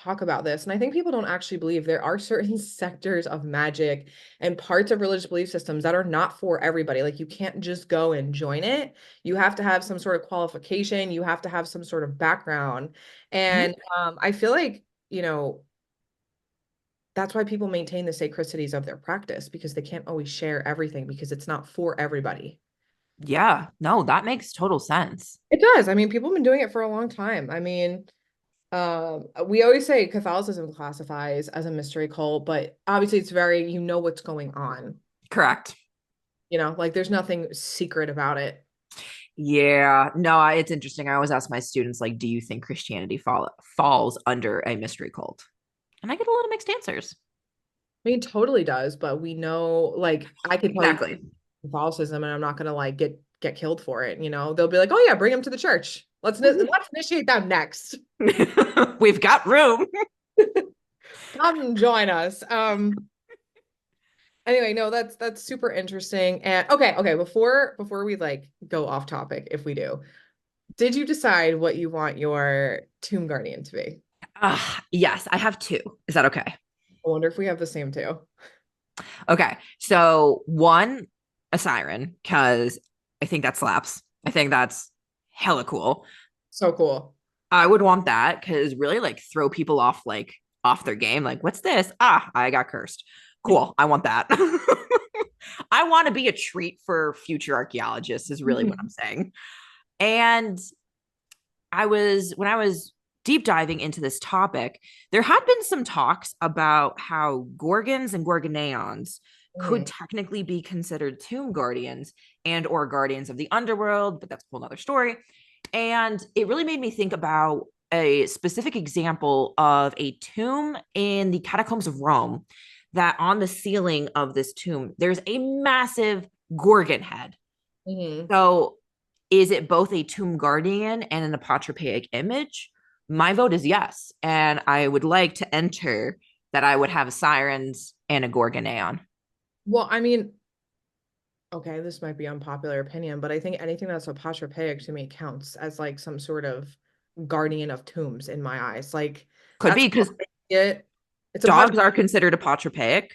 talk about this, and I think people don't actually believe there are certain sectors of magic and parts of religious belief systems that are not for everybody. Like you can't just go and join it. You have to have some sort of qualification, you have to have some sort of background. Mhm. And I feel like, that's why people maintain the sacricities of their practice because they can't always share everything because it's not for everybody. Yeah. No, that makes total sense. It does. I mean, people have been doing it for a long time. I mean, we always say Catholicism classifies as a mystery cult, but obviously it's very, what's going on. Correct. Like there's nothing secret about it. Yeah. No, it's interesting. I always ask my students, like, do you think Christianity falls under a mystery cult? And I get a lot of mixed answers. I mean, it totally does, but we know, like, I could tell you Exactly. Catholicism, and I'm not gonna like get killed for it. They'll be like, oh yeah, bring him to the church. Let's initiate them next. We've got room. Come join us. Anyway, no, that's super interesting. And okay, before we like go off topic, if we do, did you decide what you want your tomb guardian to be? Yes, I have two. Is that okay? I wonder if we have the same two. Okay. So, one, a siren, because I think that slaps. I think that's hella cool. So cool. I would want that because really like throw people off their game. Like, what's this? Ah, I got cursed. Cool. I want that. I want to be a treat for future archaeologists, is really what I'm saying. And when I was deep diving into this topic, there had been some talks about how Gorgons and Gorgoneons could Mhm. technically be considered tomb guardians and or guardians of the underworld, but that's a whole other story. And it really made me think about a specific example of a tomb in the catacombs of Rome, that on the ceiling of this tomb, there's a massive Gorgon head. Mhm. So is it both a tomb guardian and an apotropaic image? My vote is yes. And I would like to enter that I would have sirens and a Gorgoneon. Well, I mean, okay, this might be unpopular opinion, but I think anything that's apotropaic to me counts as like some sort of guardian of tombs in my eyes. Like Could that's be because it. It's a dogs are considered apotropaic,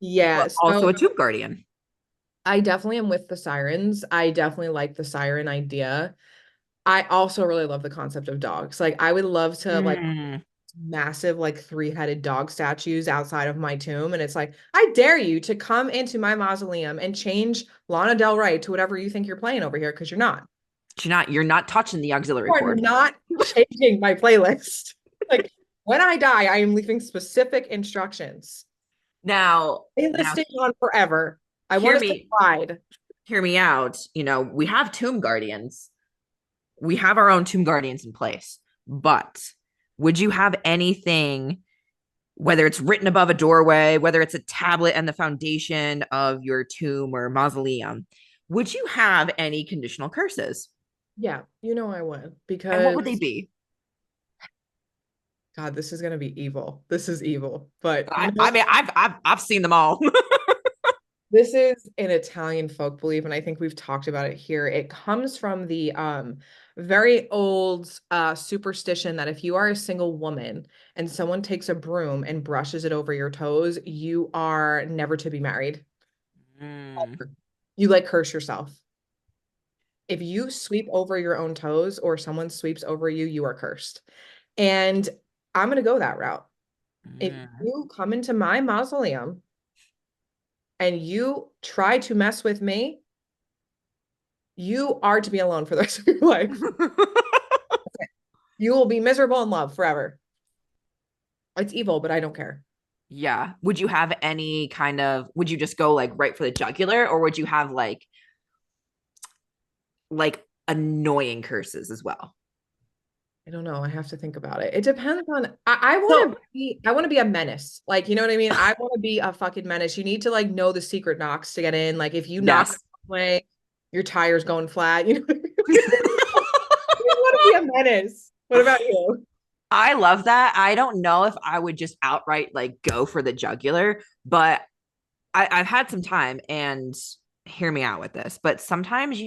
yeah. but also So a tomb guardian. I definitely am with the sirens. I definitely like the siren idea. I also really love the concept of dogs. Like I would love to like Mm. massive like three-headed dog statues outside of my tomb, and it's like I dare you to come into my mausoleum and change Lana Del Rey to whatever you think you're playing over here because you're not. You're not touching the auxiliary You are cord. not changing my playlist. Like when I die, I am leaving specific instructions. Now Playlisting on forever. I hear want to say me pride. hear me out. We have tomb guardians. We have our own tomb guardians in place. But would you have anything, whether it's written above a doorway, whether it's a tablet and the foundation of your tomb or mausoleum, would you have any conditional curses? Yeah, I would And what would they because be? God, this is gonna be evil. This is evil. But I mean, I've seen them all. this is an Italian folk belief, and I think we've talked about it here. It comes from the very old superstition that if you are a single woman and someone takes a broom and brushes it over your toes, you are never to be married. Mm. You like curse yourself. If you sweep over your own toes or someone sweeps over you, you are cursed. And I'm gonna go that route. If Mm. you come into my mausoleum and you try to mess with me, you are to be alone for the rest of your life. You will be miserable in love forever. It's evil, but I don't care. Yeah. Would you have any kind of, would you just go like right for the jugular, or would you have like annoying curses as well? I don't know. I have to think about it. It depends on I want So to be I want to be a menace. Like, you know what I mean? I want to be a fucking menace. You need to like know the secret knocks to get in. Like if you knock the yes. wrong way, your tire's going flat. You know, you want to be a menace. What about you? I love that. I don't know if I would just outright like go for the jugular, but I've had some time and hear me out with this. But sometimes,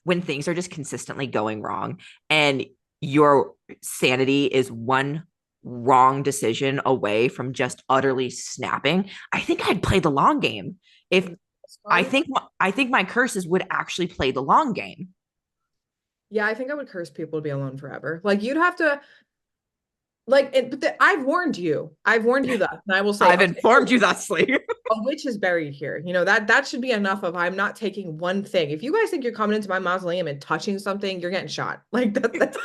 when things are just consistently going wrong and your sanity is one wrong decision away from just utterly snapping, I think I'd play the long game. If This one? I think my curses would actually play the long game. Yeah, I think I would curse people to be alone forever. Like you'd have to like it, but I've warned you. I've warned you that. And I will say I've informed you thusly. a witch is buried here. You know, that should be enough of I'm not taking one thing. If you guys think you're coming into my mausoleum and touching something, you're getting shot. Like that's it.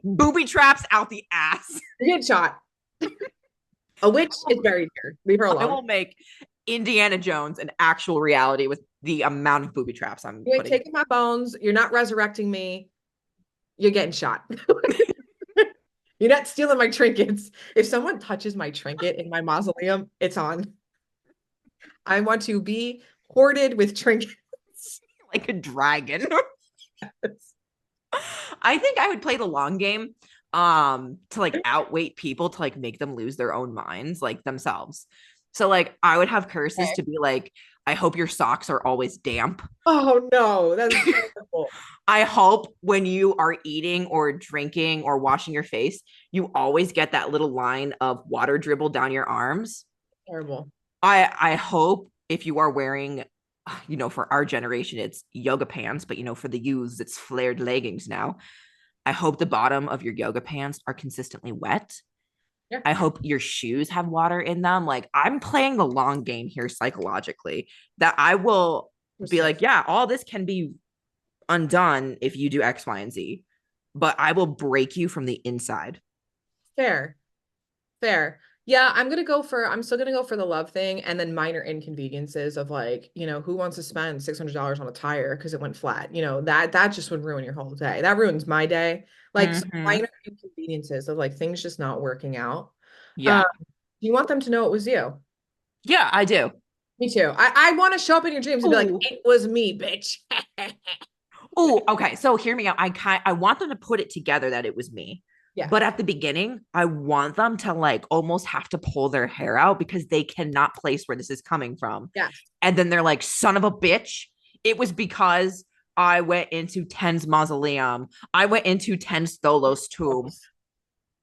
Booby traps out the ass. You're getting shot. A witch is buried here. Leave her I alone. will make Indiana Jones an actual reality with the amount of booby traps I'm You ain't putting. taking my bones. You're not resurrecting me. You're getting shot. You're not stealing my trinkets. If someone touches my trinket in my mausoleum, it's on. I want to be hoarded with trinkets. Like a dragon. I think I would play the long game to like outweight people to like make them lose their own minds like themselves. So like I would have curses Okay. to be like I hope your socks are always damp. Oh no, that's terrible. I hope when you are eating or drinking or washing your face, you always get that little line of water dribble down your arms. Terrible. I hope if you are wearing, for our generation, it's yoga pants, but for the youths, it's flared leggings now. I hope the bottom of your yoga pants are consistently wet. Yeah. I hope your shoes have water in them. Like I'm playing the long game here psychologically, that I will be like, yeah, all this can be undone if you do X, Y, and Z, but I will break you from the inside. Fair. Fair. Yeah, I'm still gonna go for the love thing and then minor inconveniences of like, who wants to spend $600 on a tire because it went flat? That just would ruin your whole day. That ruins my day. Like Mm-hmm. minor inconveniences of like things just not working out. Yeah. You want them to know it was you. Yeah, I do. Me too. I want to show up in your dreams and be like, Oh, it was me, bitch. oh, okay. So hear me out. I want them to put it together that it was me. Yeah. But at the beginning, I want them to like almost have to pull their hair out because they cannot place where this is coming from. Yes. And then they're like, son of a bitch. It was because I went into Ten's mausoleum. I went into Ten's Tholos tomb.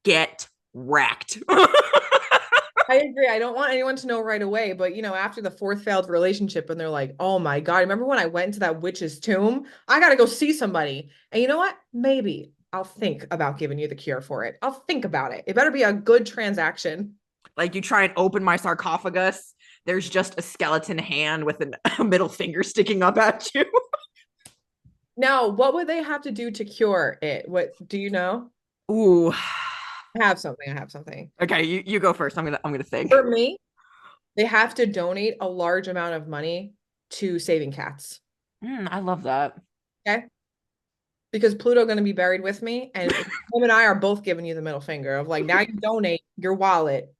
Get wrecked. I agree. I don't want anyone to know right away, but after the fourth failed relationship, and they're like, "Oh my God, remember when I went into that witch's tomb? I gotta go see somebody." And you know what? Maybe I'll think about giving you the cure for it. I'll think about it. It better be a good transaction. Like you try and open my sarcophagus, there's just a skeleton hand with a middle finger sticking up at you. Now, what would they have to do to cure it? What do you know? Ooh. I have something. I have something. Okay, you go first. I'm gonna think. For me, they have to donate a large amount of money to saving cats. I love that. Okay. Because Pluto going to be buried with me, and him and I are both giving you the middle finger of like, now you donate your wallet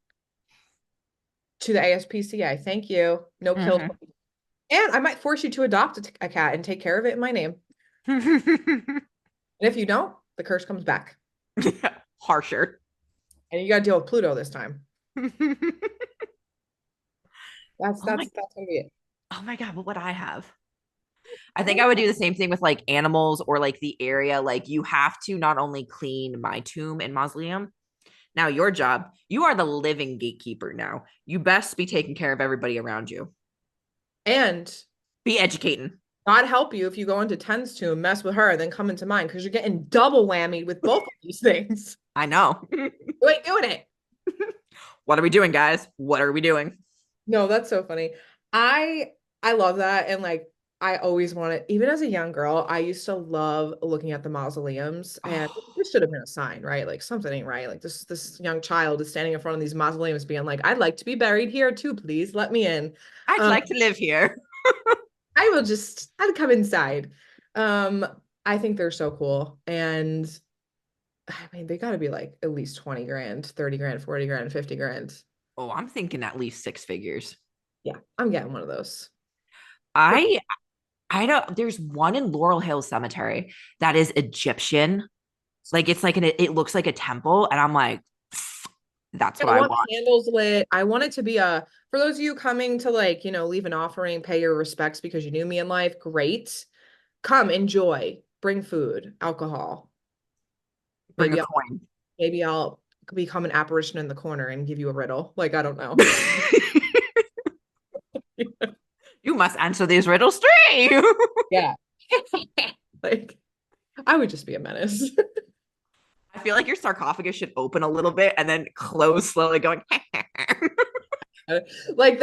to the ASPCA. Thank you. No kill. Mm-hmm. And I might force you to adopt a cat and take care of it in my name. And if you don't, the curse comes back. Harsher. And you got to deal with Pluto this time. oh That's my that's that's gonna be it. oh my god, what would I have? I think I would do the same thing with like animals or like the area. Like you have to not only clean my tomb and mausoleum. Now your job, you are the living gatekeeper now. You best be taking care of everybody around you. And Be educating. God help you if you go into Ten's tomb, mess with her, then come into mine because you're getting double whammy with both of these things. I know. You ain't doing it. What are we doing, guys? What are we doing? No, that's so funny. I love that. And like I always wanted, even as a young girl, I used to love looking at the mausoleums. And Oh, this should have been a sign, right? Like something ain't right. Like this young child is standing in front of these mausoleums being like, I'd like to be buried here too, please. Let me in. I'd Um, like to live here. I'd come inside. Um, I think they're so cool. And I mean, they got to be like at least 20 grand, 30 grand, 40 grand, 50 grand. Oh, I'm thinking at least six figures. Yeah, I'm getting one of those. But I I don't there's one in Laurel Hill Cemetery that is Egyptian. Like it's like it looks like a temple, and I'm like, that's what I I want want. candles lit. I want it to be for those of you coming to like, leave an offering, pay your respects because you knew me in life. Great. Come, enjoy, bring food, alcohol. Bring a Maybe coin. I'll become an apparition in the corner and give you a riddle. Like, I don't know. You must answer these riddles straight. Yeah. Like, I would just be a menace. I feel like your sarcophagus should open a little bit and then close slowly, going. Like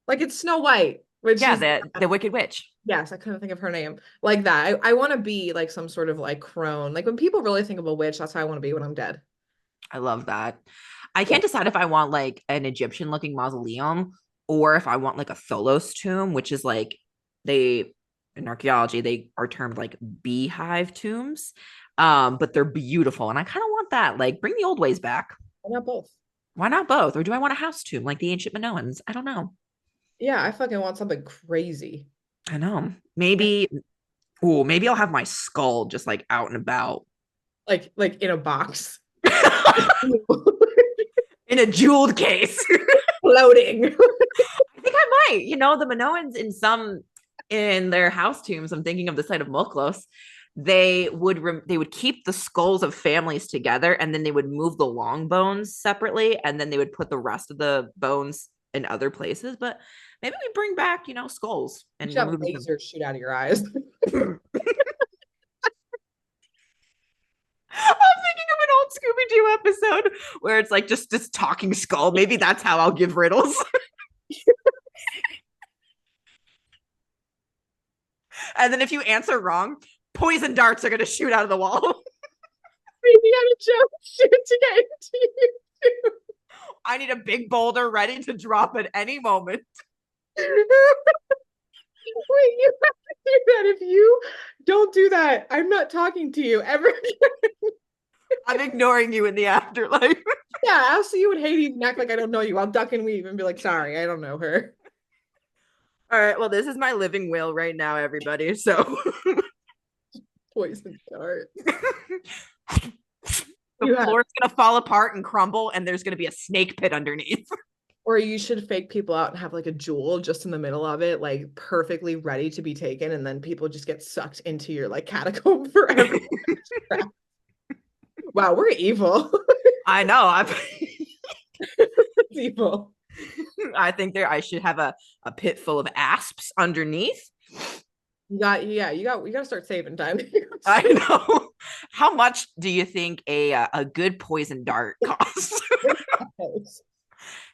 like it's Snow White, which Yeah, is the Wicked Witch. yes, I couldn't think of her name. Like that. I want to be like some sort of like crone. Like when people really think of a witch, that's how I want to be when I'm dead. I love that. I Yeah. can't decide if I want like an Egyptian looking mausoleum or if I want like a Tholos tomb, which is like they in archaeology they are termed like beehive tombs. But they're beautiful and I kind of want that. Like bring the old ways back. Why not both? Why not both? Or do I want a house tomb like the ancient Minoans? I don't know. Yeah, I fucking want something crazy. I know. Maybe maybe I'll have my skull just like out and about. Like in a box. In a jeweled case. Floating. I think I might. The Minoans in their house tombs. I'm thinking of the site of Moklos. They would keep the skulls of families together, and then they would move the long bones separately, and then they would put the rest of the bones in other places. But maybe we bring back, skulls You and should have remove them. lasers shoot out of your eyes. I'm thinking of an old Scooby Doo episode where it's like just this talking skull. Maybe that's how I'll give riddles. And then if you answer wrong, poison darts are going to shoot out of the wall. Maybe I had a joke shoot to get into you. I need a big boulder ready to drop at any moment. Wait, you have to do that. If you don't do that, I'm not talking to you ever again. I'm ignoring you in the afterlife. Yeah, I'll see you in Hades and act like I don't know you. I'll duck and weave and be like, sorry, I don't know her. All right. Well, this is my living will right now, everybody. So Poison dart. the You have, floor is going to fall apart and crumble, and there's going to be a snake pit underneath. or you should fake people out and have like a jewel just in the middle of it, like perfectly ready to be taken, and then people just get sucked into your like catacomb forever. Wow, we're evil. I know. It's evil. I think I should have a pit full of asps underneath. We got to start saving time. I know. How much do you think a good poison dart costs?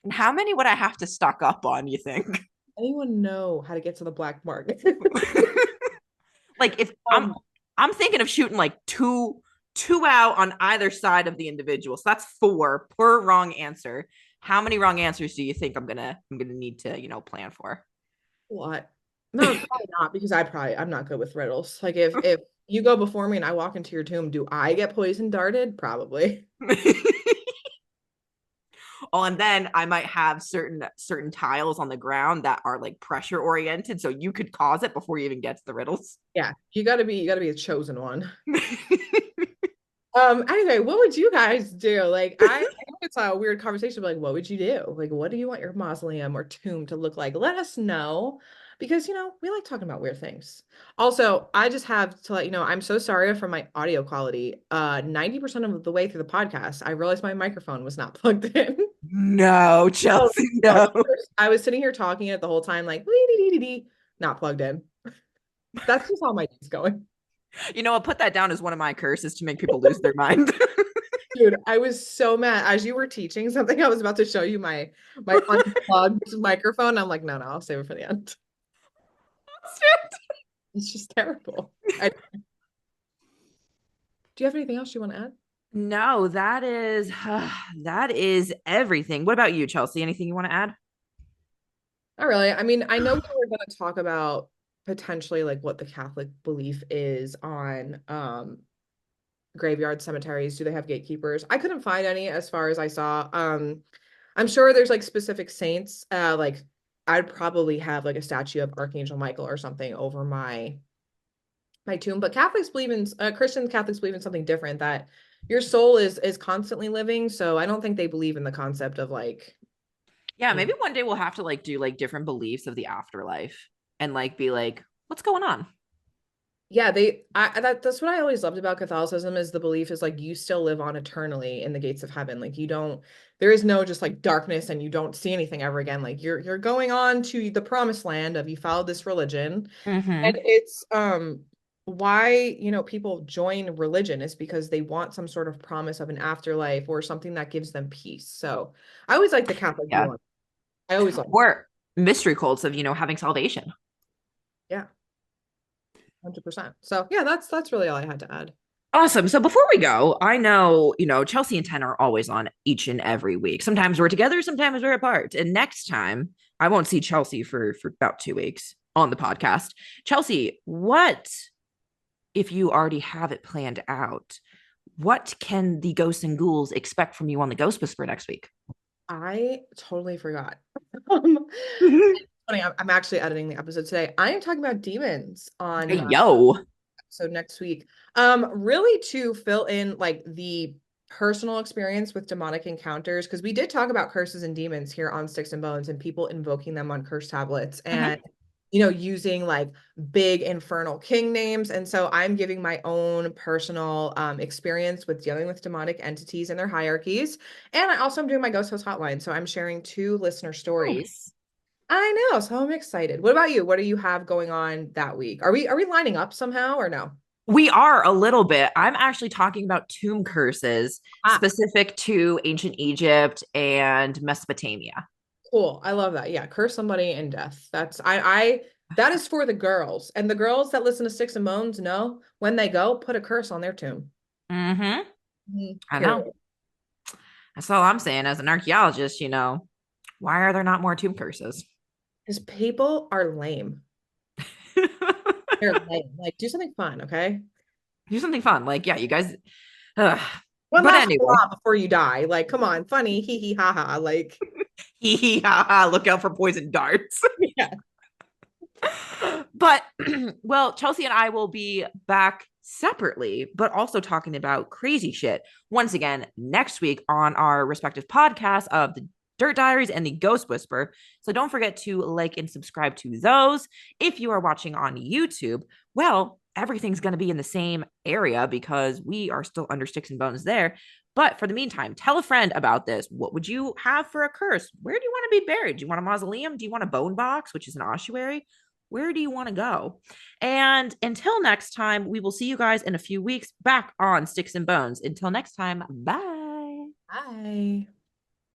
And how many would I have to stock up on, you think? Anyone know how to get to the black market? Like if Um, I'm thinking of shooting like two out on either side of the individual. So that's four per wrong answer. How many wrong answers do you think I'm gonna need to, plan for? what? No, probably not because I'm not good with riddles. Like if you go before me and I walk into your tomb, do I get poison darted? Probably. Oh, and then I might have certain tiles on the ground that are like pressure oriented, so you could cause it before you even get to the riddles. Yeah, you gotta be a chosen one. Anyway, what would you guys do? Like, I know it's a weird conversation, but like, what would you do? Like, what do you want your mausoleum or tomb to look like? Let us know because, we like talking about weird things. Also, I just have to let you know, I'm so sorry for my audio quality. 90% of the way through the podcast, I realized my microphone was not plugged in. No, Oh, Chelsea, no. no. I was sitting here talking it the whole time, like, not plugged in. That's just how my day's going. You know what? Put that down as one of my curses to make people lose their mind. Dude, I was so mad as you were teaching something. I was about to show you my unplugged microphone. I'm like, no, I'll save it for the end. It's just terrible. Do you have anything else you want to add? No, that is everything. What about you, Chelsea? Anything you want to add? Not really. I mean, I know we were going to talk about potentially like what the Catholic belief is on graveyard cemeteries, do they have gatekeepers? I couldn't find any as far as I saw. I'm sure there's like specific saints. Like I'd probably have like a statue of Archangel Michael or something over my tomb. But Catholics believe in Christians, Catholics believe in something different, that your soul is constantly living. So I don't think they believe in the concept of like, Yeah, you maybe know, one day we'll have to like do like different beliefs of the afterlife and like be like, what's going on? yeah, that's what I always loved about Catholicism, is the belief is like you still live on eternally in the gates of heaven. Like you don't, there is no just like darkness and you don't see anything ever again. Like you're going on to the promised land of, you followed this religion. And Mm-hmm. it's why, people join religion is because they want some sort of promise of an afterlife or something that gives them peace. So I always like the Catholic view Yeah. on it. I always like, Or mystery cults of, having salvation. yeah, 100%. So yeah, that's really all I had to add. Awesome. So before we go, I know, Chelsea and Ten are always on each and every week. Sometimes we're together, sometimes we're apart. And next time, I won't see Chelsea for about 2 weeks on the podcast. Chelsea, what if you already have it planned out? What can the ghosts and ghouls expect from you on the Ghost Whisper next week? I totally forgot. Um, funny, I'm actually editing the episode today. I am talking about demons on Hey, my yo. episode next week. Really to fill in like the personal experience with demonic encounters, because we did talk about curses and demons here on Sticks and Bones and people invoking them on curse tablets and Mhm. using like big infernal king names. And so I'm giving my own personal experience with dealing with demonic entities and their hierarchies. And I also am doing my Ghost Host Hotline. So I'm sharing two listener stories. Nice. I know, so I'm excited. What about you? What do you have going on that week? Are we lining up somehow or no? We are a little bit. I'm actually talking about tomb curses Ah, specific to ancient Egypt and Mesopotamia. cool. I love that. Yeah, curse somebody in death. I that is for the girls. And the girls that listen to Sticks and Bones know when they go, put a curse on their tomb. Mm-hmm. I know. Period. That's all I'm saying. As an archaeologist, why are there not more tomb curses? Because people are lame. They're lame. Like, do something fun, okay? Do something fun. Like, yeah, you guys. Ugh. One But last anyway, hurrah before you die. Like, come on, funny, hee hee ha ha. Like, hee hee ha ha. Look out for poison darts. yeah. But well, Chelsea and I will be back separately, but also talking about crazy shit once again next week on our respective podcasts of the Dirt Diaries and the Ghost Whisper. So don't forget to like and subscribe to those. If you are watching on YouTube, well, everything's going to be in the same area because we are still under Sticks and Bones there. But for the meantime, tell a friend about this. What would you have for a curse? Where do you want to be buried? Do you want a mausoleum? Do you want a bone box, which is an ossuary? Where do you want to go? And until next time, we will see you guys in a few weeks back on Sticks and Bones. Until next time, bye. Bye.